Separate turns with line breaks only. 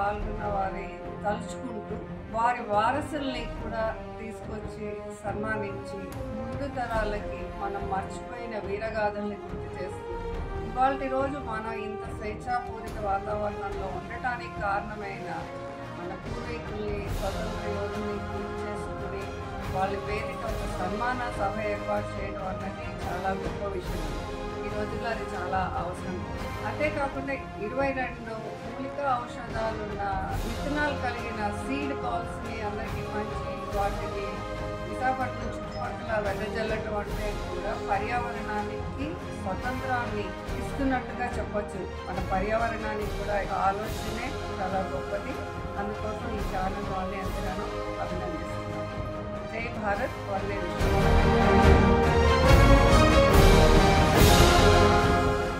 పాల్గొన్న వారి తలుచుకుంటూ వారి వారసుల్ని కూడా తీసుకొచ్చి సన్మానించి ముందు తరాలకి మనం మర్చిపోయిన వీరగాథల్ని గుర్తు చేస్తూ ఇవాళ రోజు మనం ఇంత స్వేచ్ఛాపూరిత వాతావరణంలో ఉండటానికి కారణమైన మన పూర్వీకుల్ని స్వతంత్ర యోధుల్ని గుర్తు చేసుకుని వాళ్ళ పేరుతో ఒక సన్మాన సభ ఏర్పాటు చేయడం అన్నది చాలా గొప్ప విషయం. ఈ రోజుల్లో అది చాలా అవసరం. అంతేకాకుండా 22 మూలిక ఔషధాలున్న విత్తనాలు కలిగిన సీడ్ బాల్స్ని అందరికీ పంచి వాటిని విశాఖపట్నం చుట్టుపక్కల వెదజల్లటం అంటే కూడా పర్యావరణానికి స్వతంత్రాన్ని ఇస్తున్నట్టుగా చెప్పొచ్చు. మన పర్యావరణానికి కూడా ఆలోచనే చాలా గొప్పది. అందుకోసం ఈ ఛానల్ వాళ్ళని ఎంతగానో అభినందిస్తున్నాను. జై భారత్, వందే విశ్వం.